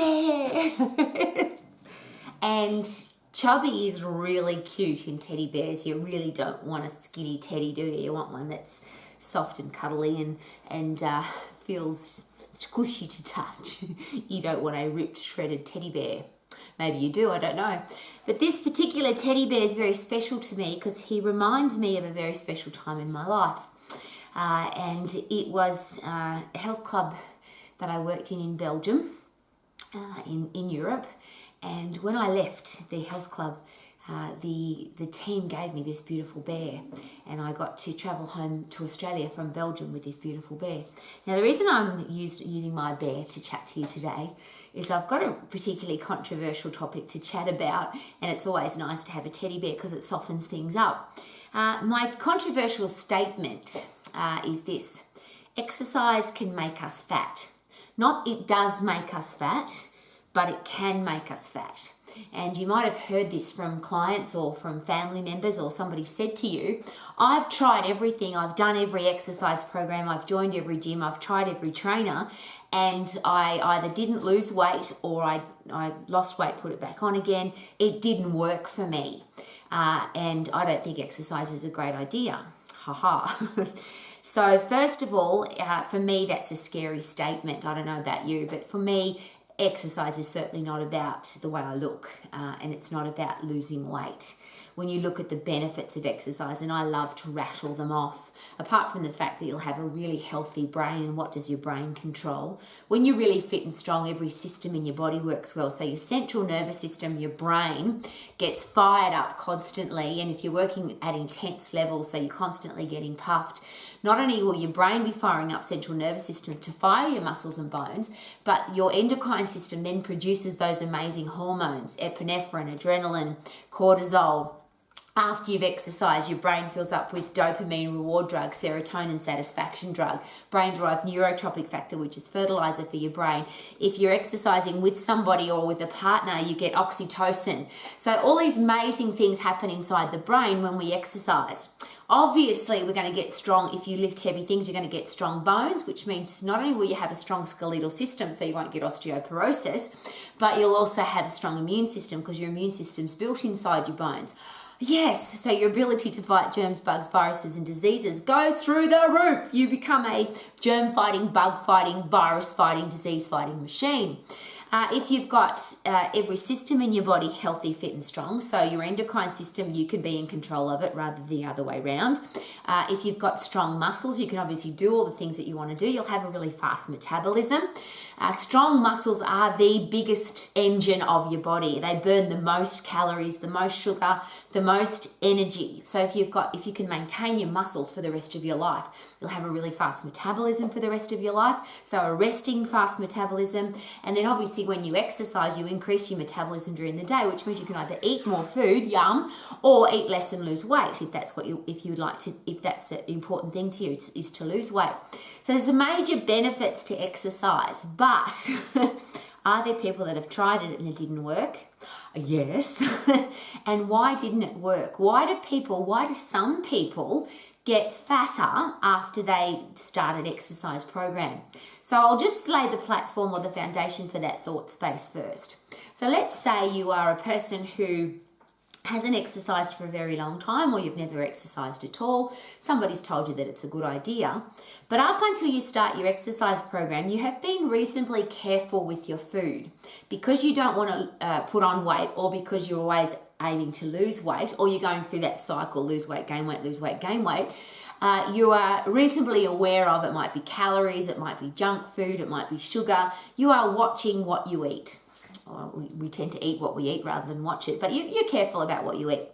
bear. And Chubby is really cute in teddy bears. You really don't want a skinny teddy, do you? You want one that's soft and cuddly and feels squishy to touch. You don't want a ripped, shredded teddy bear. Maybe you do, I don't know. But this particular teddy bear is very special to me because he reminds me of a very special time in my life. And it was a health club that I worked in Belgium, in Europe. And when I left the health club, the team gave me this beautiful bear, and I got to travel home to Australia from Belgium with this beautiful bear. Now, the reason I'm using my bear to chat to you today is I've got a particularly controversial topic to chat about, and it's always nice to have a teddy bear because it softens things up. My controversial statement is this: exercise can make us fat. Not it does make us fat, but it can make us fat. And you might have heard this from clients or from family members, or somebody said to you, I've tried everything, I've done every exercise program, I've joined every gym, I've tried every trainer, and I either didn't lose weight or I lost weight, put it back on again. It didn't work for me. And I don't think exercise is a great idea. Ha ha. So first of all, for me, that's a scary statement. I don't know about you, but for me, exercise is certainly not about the way I look, and it's not about losing weight. When you look at the benefits of exercise, and I love to rattle them off, apart from the fact that you'll have a really healthy brain, and what does your brain control? When you're really fit and strong, every system in your body works well. So your central nervous system, your brain, gets fired up constantly, and if you're working at intense levels, so you're constantly getting puffed, not only will your brain be firing up central nervous system to fire your muscles and bones, but your endocrine system then produces those amazing hormones, epinephrine, adrenaline, cortisol. After you've exercised, your brain fills up with dopamine reward drug, serotonin satisfaction drug, brain-derived neurotropic factor, which is fertilizer for your brain. If you're exercising with somebody or with a partner, you get oxytocin. So all these amazing things happen inside the brain when we exercise. Obviously, we're going to get strong. If you lift heavy things, you're going to get strong bones, which means not only will you have a strong skeletal system, so you won't get osteoporosis, but you'll also have a strong immune system because your immune system's built inside your bones. Yes, so your ability to fight germs, bugs, viruses, and diseases goes through the roof. You become a germ-fighting, bug-fighting, virus-fighting, disease-fighting machine. If you've got every system in your body healthy, fit, and strong, so your endocrine system, you can be in control of it rather than the other way around. If you've got strong muscles, you can obviously do all the things that you want to do. You'll have a really fast metabolism. Strong muscles are the biggest engine of your body. They burn the most calories, the most sugar, the most energy. So if you can maintain your muscles for the rest of your life, you'll have a really fast metabolism for the rest of your life. So a resting fast metabolism. And then obviously when you exercise, you increase your metabolism during the day, which means you can either eat more food, yum, or eat less and lose weight if that's if that's an important thing to you, is to lose weight. So there's some major benefits to exercise, but are there people that have tried it and it didn't work? Yes. And why didn't it work? Why do some people get fatter after they start an exercise program? So I'll just lay the platform or the foundation for that thought space first. So let's say you are a person who hasn't exercised for a very long time, or you've never exercised at all. Somebody's told you that it's a good idea. But up until you start your exercise program, you have been reasonably careful with your food because you don't want to put on weight, or because you're always aiming to lose weight, or you're going through that cycle, lose weight, gain weight, lose weight, gain weight. You are reasonably aware of it. Might be calories, it might be junk food, it might be sugar. You are watching what you eat. We tend to eat what we eat rather than watch it, but you're careful about what you eat.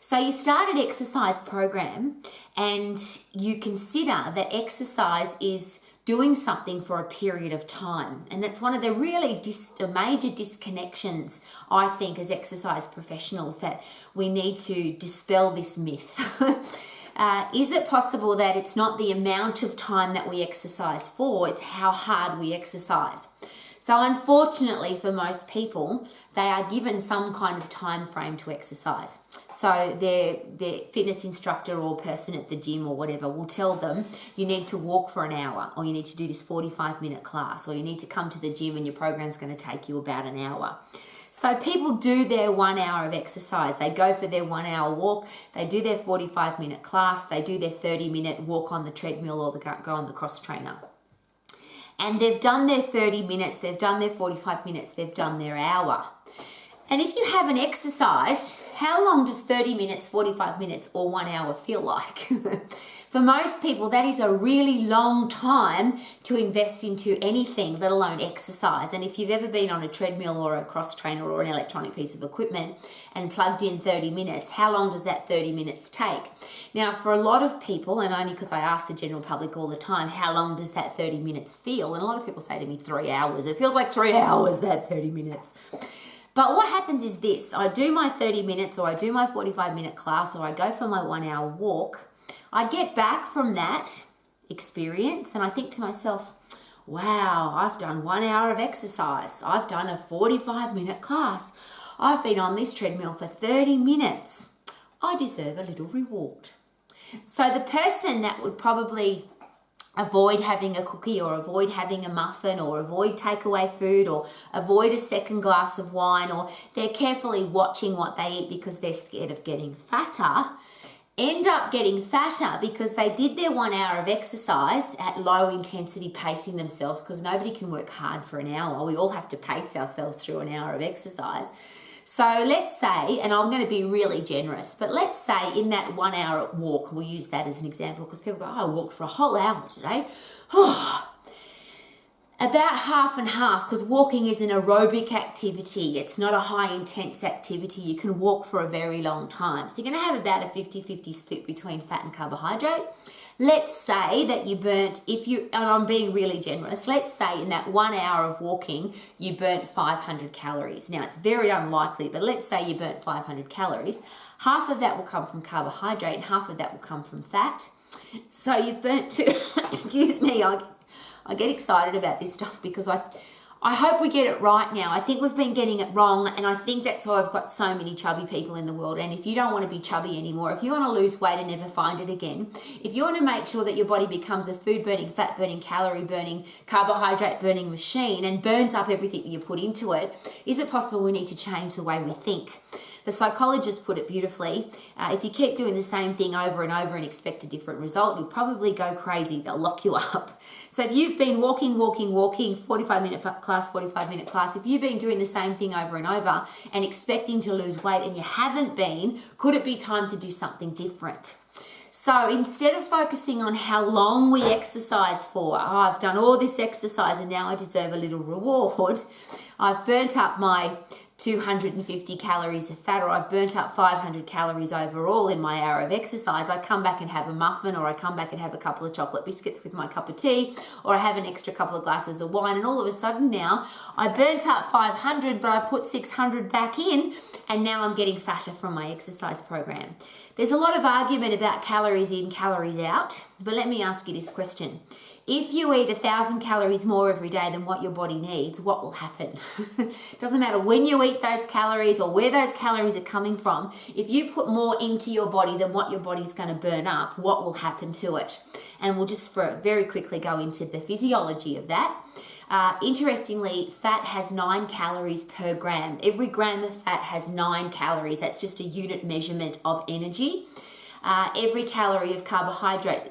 So you start an exercise program and you consider that exercise is doing something for a period of time. And that's one of the really major disconnections, I think, as exercise professionals, that we need to dispel this myth. Is it possible that it's not the amount of time that we exercise for, it's how hard we exercise? So unfortunately for most people, they are given some kind of time frame to exercise. So their fitness instructor or person at the gym or whatever will tell them you need to walk for an hour, or you need to do this 45-minute class, or you need to come to the gym and your program's going to take you about an hour. So people do their 1 hour of exercise. They go for their 1 hour walk. They do their 45-minute class. They do their 30-minute walk on the treadmill or go on the cross trainer. And they've done their 30 minutes. They've done their 45 minutes. They've done their hour. And if you haven't exercised, how long does 30 minutes, 45 minutes, or 1 hour feel like? For most people, that is a really long time to invest into anything, let alone exercise. And if you've ever been on a treadmill or a cross trainer or an electronic piece of equipment and plugged in 30 minutes, how long does that 30 minutes take? Now, for a lot of people, and only because I ask the general public all the time, how long does that 30 minutes feel? And a lot of people say to me 3 hours. It feels like 3 hours, that 30 minutes. But what happens is this: I do my 30 minutes, or I do my 45-minute class, or I go for my 1 hour walk. I get back from that experience and I think to myself, wow, I've done 1 hour of exercise. I've done a 45-minute class. I've been on this treadmill for 30 minutes. I deserve a little reward. So the person that would probably avoid having a cookie, or avoid having a muffin, or avoid takeaway food, or avoid a second glass of wine, or they're carefully watching what they eat because they're scared of getting fatter, end up getting fatter because they did their 1 hour of exercise at low intensity, pacing themselves, because nobody can work hard for an hour. We all have to pace ourselves through an hour of exercise. So let's say, and I'm going to be really generous, but let's say in that 1 hour walk, we'll use that as an example because people go, oh, I walked for a whole hour today. About half and half, because walking is an aerobic activity. It's not a high intense activity. You can walk for a very long time. So you're going to have about a 50-50 split between fat and carbohydrate. Let's say that you burnt, and I'm being really generous, let's say in that 1 hour of walking, you burnt 500 calories. Now, it's very unlikely, but let's say you burnt 500 calories. Half of that will come from carbohydrate and half of that will come from fat. So you've burnt excuse me, I get excited about this stuff because I hope we get it right now. I think we've been getting it wrong, and I think that's why I've got so many chubby people in the world. And if you don't want to be chubby anymore, if you want to lose weight and never find it again, if you want to make sure that your body becomes a food-burning, fat-burning, calorie-burning, carbohydrate-burning machine and burns up everything that you put into it, is it possible we need to change the way we think? The psychologist put it beautifully. If you keep doing the same thing over and over and expect a different result, you'll probably go crazy. They'll lock you up. So if you've been walking, 45-minute class, 45-minute class, if you've been doing the same thing over and over and expecting to lose weight and you haven't been, could it be time to do something different? So instead of focusing on how long we exercise for, I've done all this exercise and now I deserve a little reward, I've burnt up my 250 calories of fat, or I've burnt up 500 calories overall in my hour of exercise, I come back and have a muffin, or I come back and have a couple of chocolate biscuits with my cup of tea, or I have an extra couple of glasses of wine, and all of a sudden now I burnt up 500 but I put 600 back in, and now I'm getting fatter from my exercise program. There's a lot of argument about calories in, calories out, but let me ask you this question. If you eat 1,000 calories more every day than what your body needs, what will happen? Doesn't matter when you eat those calories or where those calories are coming from. If you put more into your body than what your body's going to burn up, what will happen to it? And we'll just very quickly go into the physiology of that. Interestingly, fat has 9 calories per gram. Every gram of fat has 9 calories. That's just a unit measurement of energy. Every calorie of carbohydrate,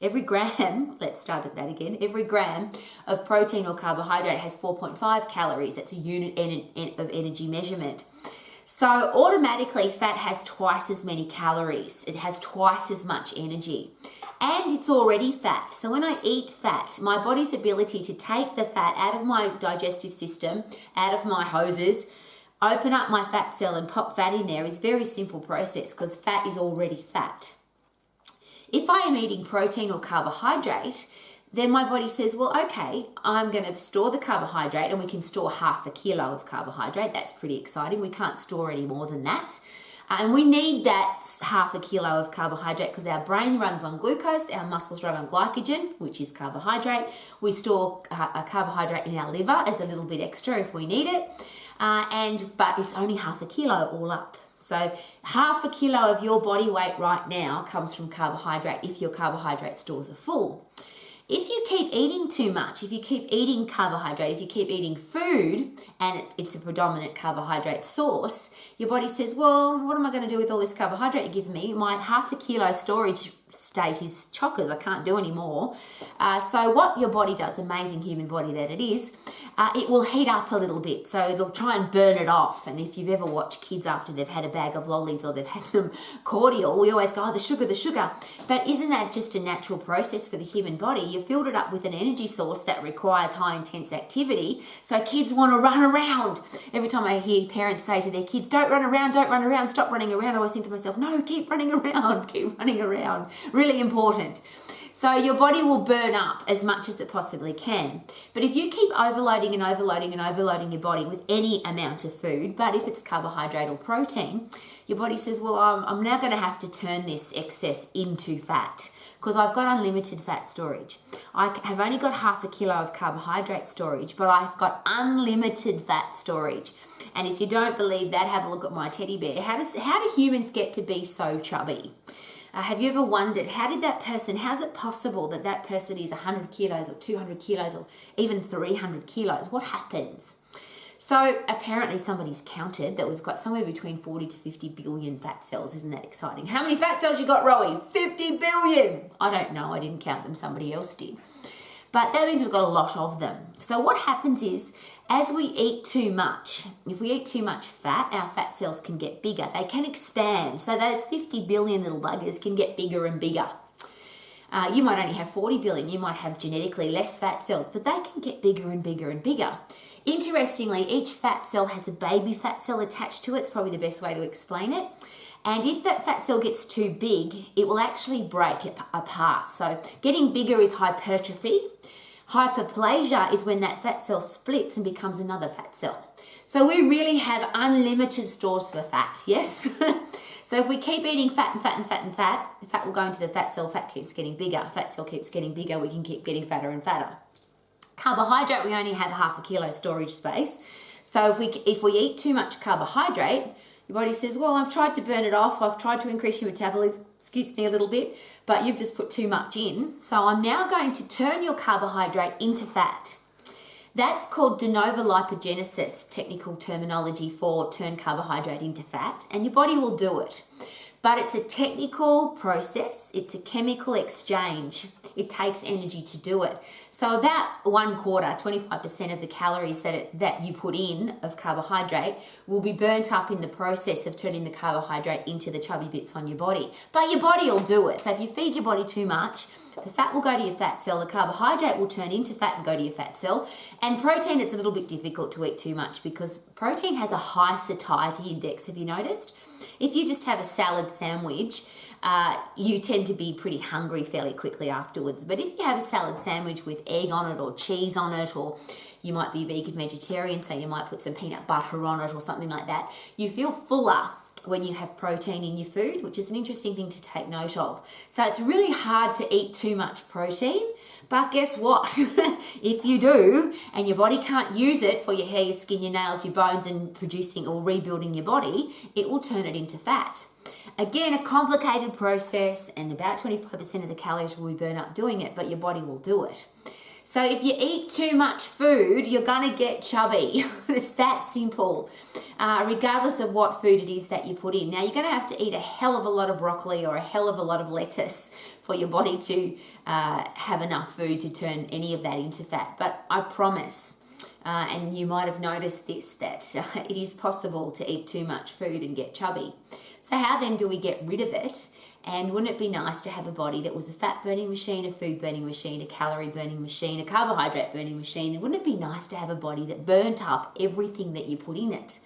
every gram, let's start at that again, every gram of protein or carbohydrate has 4.5 calories. That's a unit of energy measurement. So automatically fat has twice as many calories. It has twice as much energy. And it's already fat. So when I eat fat, my body's ability to take the fat out of my digestive system, out of my hoses, open up my fat cell and pop fat in there is a very simple process because fat is already fat. If I am eating protein or carbohydrate, then my body says, well, okay, I'm going to store the carbohydrate, and we can store 1/2 kilo of carbohydrate. That's pretty exciting. We can't store any more than that. And we need that 1/2 kilo of carbohydrate because our brain runs on glucose, our muscles run on glycogen, which is carbohydrate. We store a carbohydrate in our liver as a little bit extra if we need it. But it's only half a kilo all up. So half a kilo of your body weight right now comes from carbohydrate if your carbohydrate stores are full. If you keep eating too much, if you keep eating carbohydrate, if you keep eating food and it's a predominant carbohydrate source, your body says, well, what am I going to do with all this carbohydrate you're giving me? My half a kilo storage state is chockers. I can't do any more. So what your body does, amazing human body that it is, it will heat up a little bit. So it'll try and burn it off. And if you've ever watched kids after they've had a bag of lollies or they've had some cordial, we always go, oh, the sugar, the sugar. But isn't that just a natural process for the human body? You filled it up with an energy source that requires high intense activity. So kids want to run around. Every time I hear parents say to their kids, don't run around, stop running around, I always think to myself, no, keep running around, keep running around. Really important. So your body will burn up as much as it possibly can. But if you keep overloading and overloading and overloading your body with any amount of food, but if it's carbohydrate or protein, your body says, well, I'm now going to have to turn this excess into fat because I've got unlimited fat storage. I have only got half a kilo of carbohydrate storage, but I've got unlimited fat storage. And if you don't believe that, have a look at my teddy bear. How do humans get to be so chubby? Have you ever wondered, how's it possible that that person is 100 kilos or 200 kilos or even 300 kilos? What happens? So apparently somebody's counted that we've got somewhere between 40 to 50 billion fat cells. Isn't that exciting? How many fat cells you got, Rowie? 50 billion. I don't know. I didn't count them. Somebody else did. But that means we've got a lot of them. So what happens is, as we eat too much, if we eat too much fat, our fat cells can get bigger. They can expand. So those 50 billion little buggers can get bigger and bigger. You might only have 40 billion. You might have genetically less fat cells, but they can get bigger and bigger and bigger. Interestingly, each fat cell has a baby fat cell attached to it. It's probably the best way to explain it. And if that fat cell gets too big, it will actually break it apart. So getting bigger is hypertrophy. Hyperplasia is when that fat cell splits and becomes another fat cell. So we really have unlimited stores for fat, yes? So if we keep eating fat and fat and fat and fat, the fat will go into the fat cell, fat keeps getting bigger, fat cell keeps getting bigger, we can keep getting fatter and fatter. Carbohydrate, we only have half a kilo storage space. So if we eat too much carbohydrate, your body says, well, I've tried to burn it off, I've tried to increase your metabolism, excuse me a little bit, but you've just put too much in. So I'm now going to turn your carbohydrate into fat. That's called de novo lipogenesis, technical terminology for turn carbohydrate into fat, and your body will do it. But it's a technical process, it's a chemical exchange. It takes energy to do it. So about 1/4, 25% of the calories that you put in of carbohydrate will be burnt up in the process of turning the carbohydrate into the chubby bits on your body. But your body will do it. So if you feed your body too much, the fat will go to your fat cell, the carbohydrate will turn into fat and go to your fat cell. And protein, it's a little bit difficult to eat too much because protein has a high satiety index. Have you noticed? If you just have a salad sandwich, you tend to be pretty hungry fairly quickly afterwards. But if you have a salad sandwich with egg on it or cheese on it, or you might be vegan vegetarian, so you might put some peanut butter on it or something like that, you feel fuller when you have protein in your food, which is an interesting thing to take note of. So it's really hard to eat too much protein, but guess what? If you do, and your body can't use it for your hair, your skin, your nails, your bones, and producing or rebuilding your body, it will turn it into fat. Again, a complicated process, and about 25% of the calories will be burned up doing it, but your body will do it. So if you eat too much food, you're going to get chubby. It's that simple, regardless of what food it is that you put in. Now, you're going to have to eat a hell of a lot of broccoli or a hell of a lot of lettuce for your body to have enough food to turn any of that into fat. But I promise, and you might have noticed this, that it is possible to eat too much food and get chubby. So how then do we get rid of it? And wouldn't it be nice to have a body that was a fat burning machine, a food burning machine, a calorie burning machine, a carbohydrate burning machine? And wouldn't it be nice to have a body that burnt up everything that you put in it?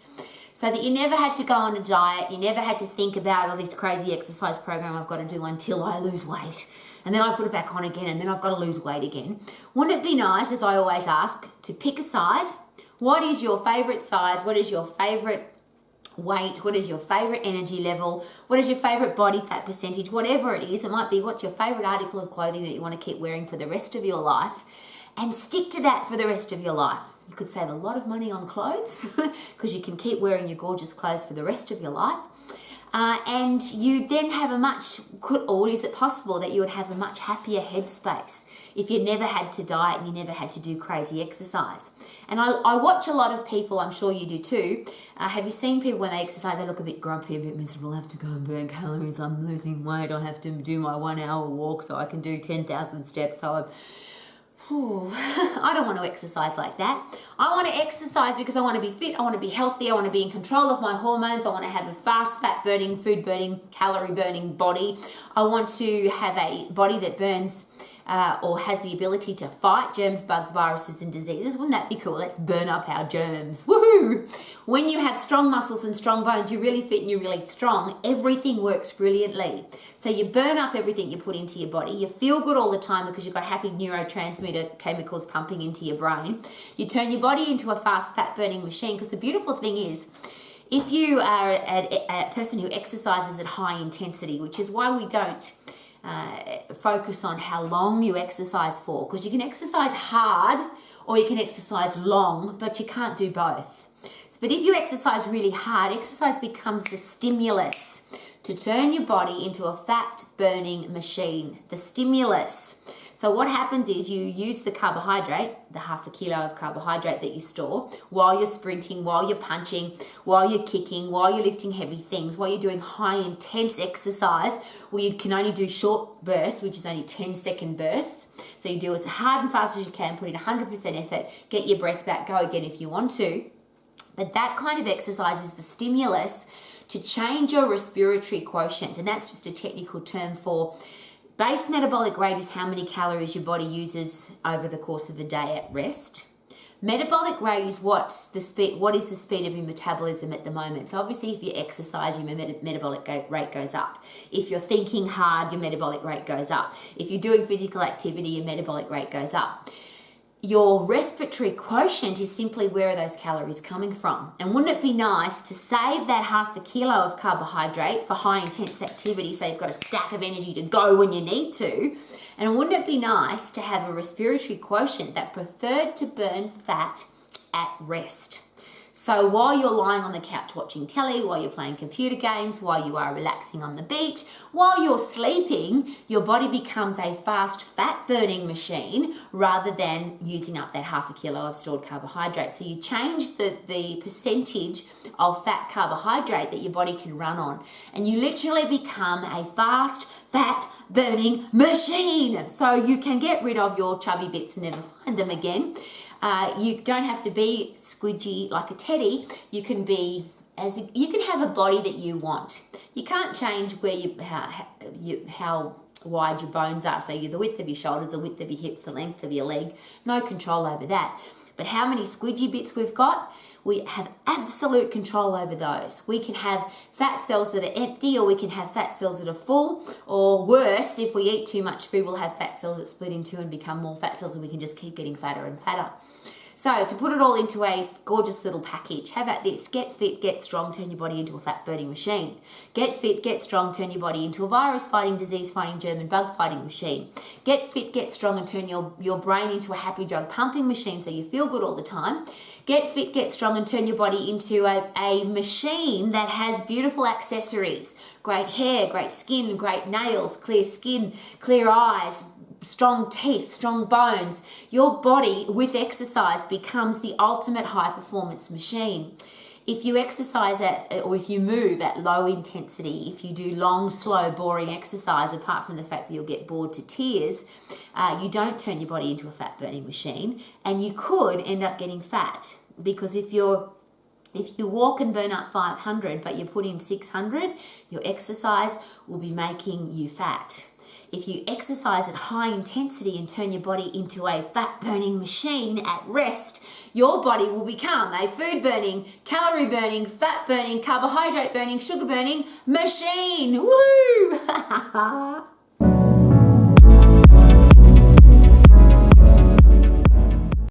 So that you never had to go on a diet, you never had to think about, oh, this crazy exercise program I've got to do until I lose weight. And then I put it back on again, and then I've got to lose weight again. Wouldn't it be nice, as I always ask, to pick a size? What is your favorite size? What is your favorite weight? What is your favorite energy level? What is your favorite body fat percentage? Whatever it is, it might be what's your favorite article of clothing that you want to keep wearing for the rest of your life. and stick to that for the rest of your life. You could save a lot of money on clothes because you can keep wearing your gorgeous clothes for the rest of your life. And you then have or is it possible that you would have a much happier headspace if you never had to diet and you never had to do crazy exercise? And I watch a lot of people, I'm sure you do too. Have you seen people when they exercise, they look a bit grumpy, a bit miserable, I have to go and burn calories, I'm losing weight, I have to do my 1 hour walk so I can do 10,000 steps, so I don't want to exercise like that. I want to exercise because I want to be fit, I want to be healthy, I want to be in control of my hormones, I want to have a fast fat burning, food burning, calorie burning body. I want to have a body that burns or has the ability to fight germs, bugs, viruses and diseases. Wouldn't that be cool? Let's burn up our germs. Woohoo! When you have strong muscles and strong bones, you're really fit and you're really strong, everything works brilliantly. So you burn up everything you put into your body. You feel good all the time because you've got happy neurotransmitter chemicals pumping into your brain. You turn your body into a fast fat burning machine, because the beautiful thing is, if you are a person who exercises at high intensity, which is why we don't focus on how long you exercise for, because you can exercise hard or you can exercise long, but you can't do both. But if you exercise really hard, exercise becomes the stimulus to turn your body into a fat burning machine. The stimulus. So what happens is you use the carbohydrate, the half a kilo of carbohydrate that you store, while you're sprinting, while you're punching, while you're kicking, while you're lifting heavy things, while you're doing high intense exercise where you can only do short bursts, which is only 10-second bursts. So you do as hard and fast as you can, put in 100% effort, get your breath back, go again if you want to. But that kind of exercise is the stimulus to change your respiratory quotient, and that's just a technical term for base metabolic rate is how many calories your body uses over the course of the day at rest. Metabolic rate is what is the speed of your metabolism at the moment. So obviously if you exercise, your metabolic rate goes up. If you're thinking hard, your metabolic rate goes up. If you're doing physical activity, your metabolic rate goes up. Your respiratory quotient is simply where are those calories coming from. And wouldn't it be nice to save that half a kilo of carbohydrate for high intense activity, so you've got a stack of energy to go when you need to? And wouldn't it be nice to have a respiratory quotient that preferred to burn fat at rest? So while you're lying on the couch watching telly, while you're playing computer games, while you are relaxing on the beach, while you're sleeping, your body becomes a fast fat burning machine rather than using up that half a kilo of stored carbohydrate. So you change the percentage of fat carbohydrate that your body can run on, and you literally become a fast fat burning machine. So you can get rid of your chubby bits and never find them again. You don't have to be squidgy like a teddy. You can have a body that you want. You can't change how wide your bones are. So the width of your shoulders, the width of your hips, the length of your leg. No control over that. But how many squidgy bits we've got, we have absolute control over those. We can have fat cells that are empty, or we can have fat cells that are full, or worse, if we eat too much food, we'll have fat cells that split in two and become more fat cells, and we can just keep getting fatter and fatter. So to put it all into a gorgeous little package, how about this? Get fit, get strong, turn your body into a fat burning machine. Get fit, get strong, turn your body into a virus fighting, disease fighting, germ and bug fighting machine. Get fit, get strong and turn your brain into a happy drug pumping machine so you feel good all the time. Get fit, get strong and turn your body into a machine that has beautiful accessories. Great hair, great skin, great nails, clear skin, clear eyes, strong teeth, strong bones. Your body with exercise becomes the ultimate high performance machine. If you exercise or if you move at low intensity, if you do long, slow, boring exercise, apart from the fact that you'll get bored to tears, you don't turn your body into a fat burning machine, and you could end up getting fat, because if you walk and burn up 500 but you put in 600, your exercise will be making you fat. If you exercise at high intensity and turn your body into a fat-burning machine at rest, your body will become a food-burning, calorie-burning, fat-burning, carbohydrate-burning, sugar-burning machine. Woo!